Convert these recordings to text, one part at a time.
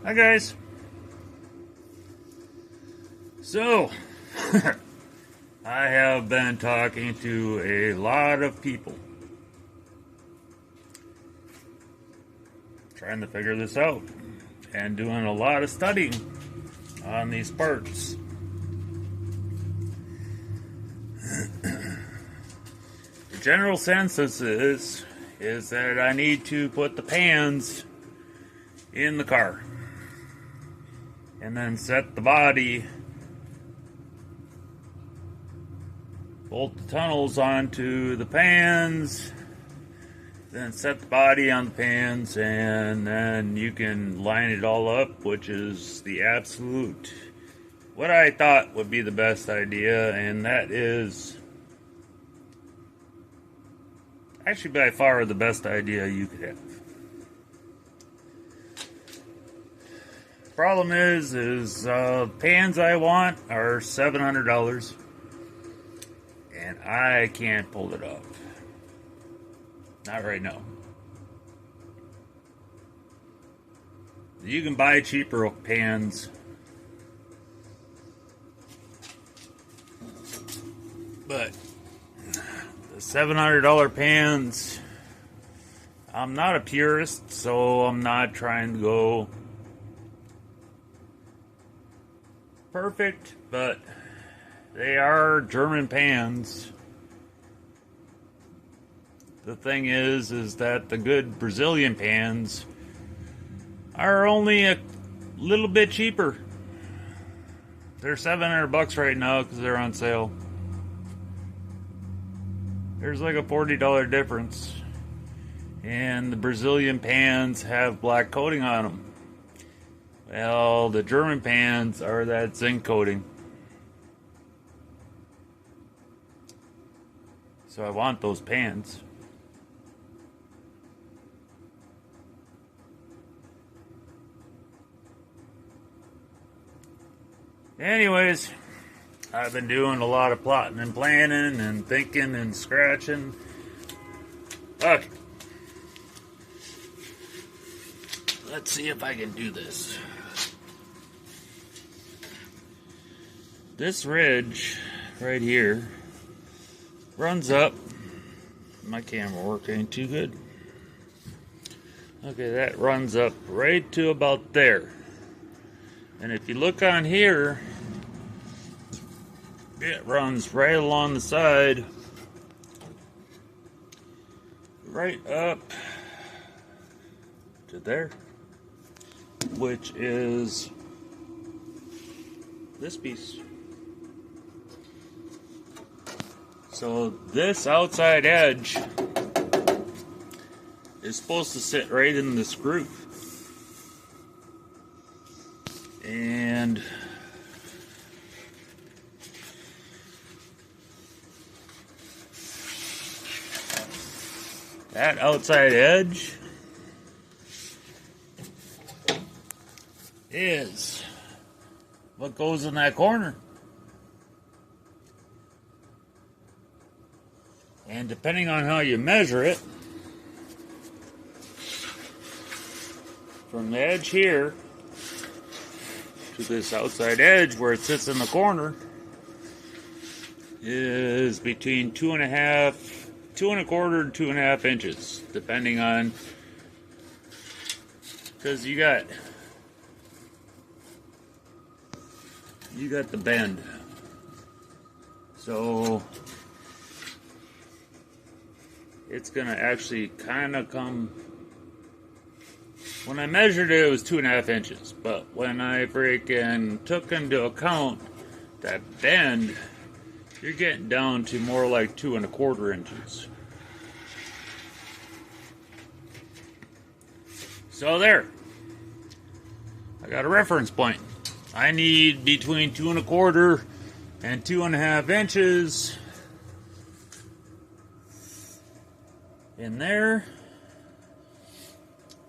Hi guys. So, I have been talking to a lot of people trying to figure this out and doing a lot of studying on these parts. The general census is that I need to put the pans in the car and then set the body, bolt the tunnels onto the pans, then set the body on the pans, and then you can line it all up, which is the absolute, what I thought would be the best idea, and that is actually by far the best idea you could have. Problem is pans I want are $700, and I can't pull it off. Not right now. You can buy cheaper pans, but the $700 pans, I'm not a purist, so I'm not trying to go perfect, but they are German pans. The thing is that the good Brazilian pans are only a little bit cheaper. They're $700 right now because they're on sale. There's like a $40 difference. And the Brazilian pans have black coating on them. Well, the German pans are that zinc coating. So I want those pans. Anyways, I've been doing a lot of plotting and planning and thinking and scratching. Okay. Let's see if I can do this. This ridge right here runs up. My camera work ain't too good. Okay, that runs up right to about there. And if you look on here, it runs right along the side, right up to there, which is this piece. So this outside edge is supposed to sit right in this groove. And that outside edge is what goes in that corner. And depending on how you measure it, from the edge here to this outside edge where it sits in the corner is between 2.25 and 2.5 inches, depending on, because you got the bend. So it's gonna actually kind of come. When I measured it, it was 2.5 inches, but when I freaking took into account that bend, you're getting down to more like 2.25 inches. So there, I got a reference point. I need between 2.25 and 2.5 inches in there.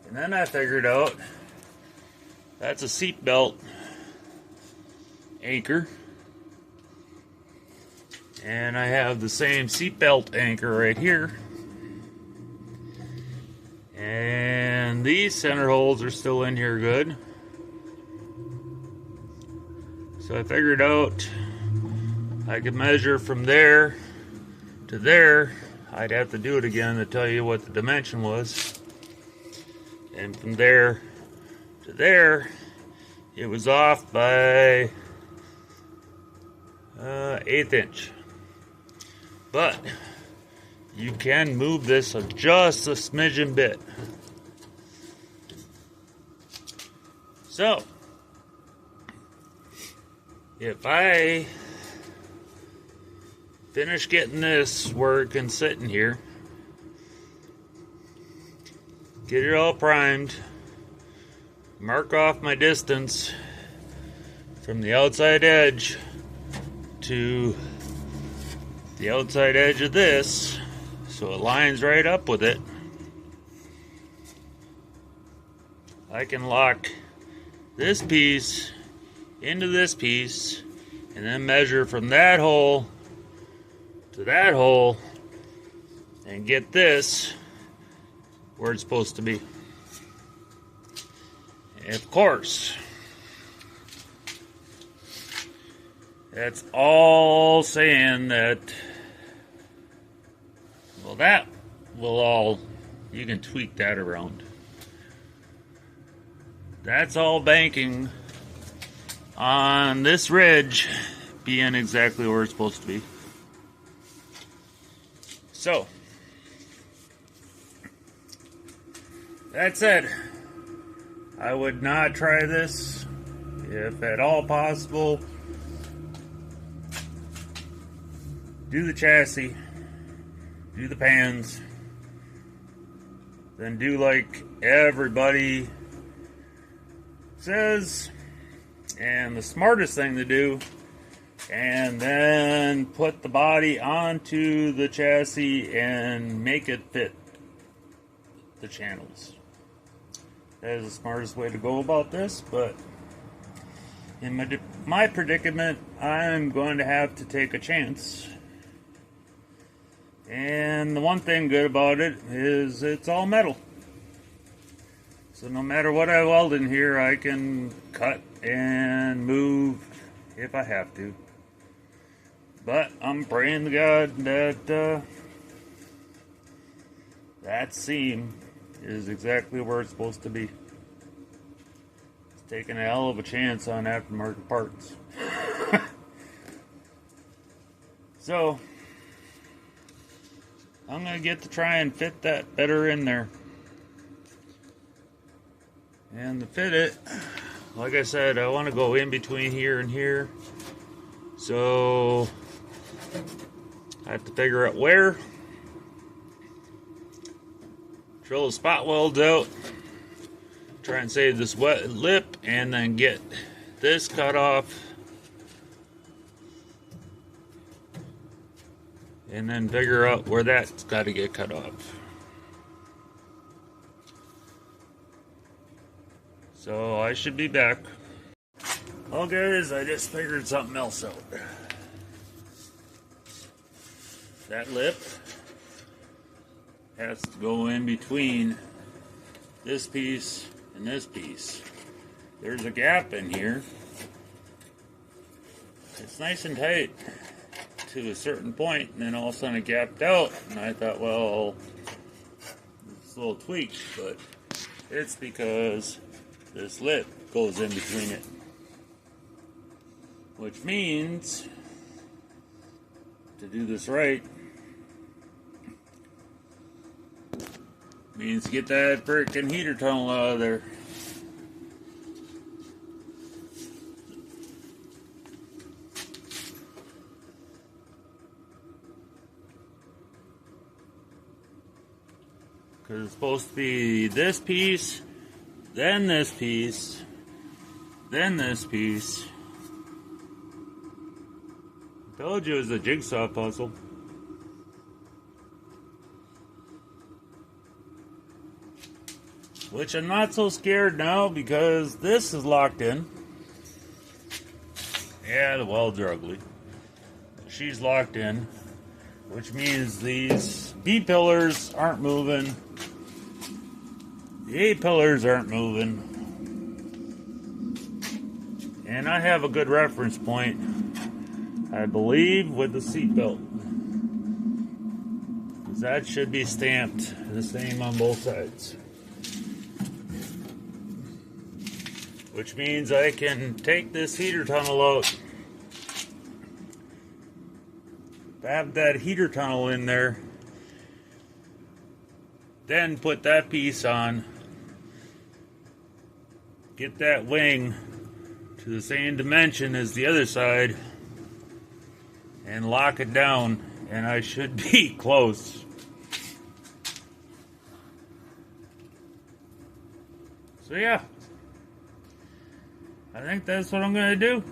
And then I figured out that's a seatbelt anchor. And I have the same seatbelt anchor right here. And these center holes are still in here good. So I figured out I could measure from there to there. I'd have to do it again to tell you what the dimension was. And from there to there, it was off by 1/8 inch. But you can move this just a smidgen bit. So, if I finish getting this working sitting here, get it all primed, mark off my distance from the outside edge to the outside edge of this, so it lines right up with it, I can lock this piece into this piece and then measure from that hole to that hole and get this where it's supposed to be. And of course, that's all saying that, well, that will all, you can tweak that around. That's all banking on this ridge being exactly where it's supposed to be. So, that said, I would not try this if at all possible. Do the chassis, do the pans, then do like everybody says, and the smartest thing to do, and then put the body onto the chassis and make it fit the channels. That is the smartest way to go about this, but in my predicament, I'm going to have to take a chance. And the one thing good about it is it's all metal. So no matter what I weld in here, I can cut and move if I have to. But I'm praying to God that that seam is exactly where it's supposed to be. It's taking a hell of a chance on aftermarket parts. So, I'm going to get to try and fit that better in there. And to fit it, like I said, I want to go in between here and here. So, I have to figure out where. Drill the spot welds out. Try and save this wet lip and then get this cut off. And then figure out where that's got to get cut off. So I should be back. Well guys, I just figured something else out. That lip has to go in between this piece and this piece. There's a gap in here. It's nice and tight to a certain point, and then all of a sudden it gapped out, and I thought, well, it's a little tweaked, but it's because this lip goes in between it. Which means, to do this right, means get that frickin' heater tunnel out of there. Because it's supposed to be this piece, then this piece, then this piece. I told you it was a jigsaw puzzle. Which I'm not so scared now because this is locked in. Yeah, the welds are ugly. She's locked in, which means these B pillars aren't moving. The A pillars aren't moving. And I have a good reference point, I believe, with the seatbelt. That should be stamped the same on both sides. Which means I can take this heater tunnel out, have that heater tunnel in there, then put that piece on, get that wing to the same dimension as the other side, and lock it down, and I should be close. So yeah, I think that's what I'm going to do.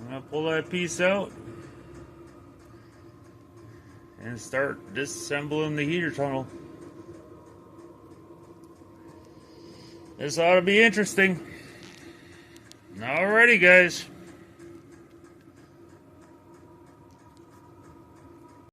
I'm going to pull that piece out and start disassembling the heater tunnel. This ought to be interesting. Alrighty, guys.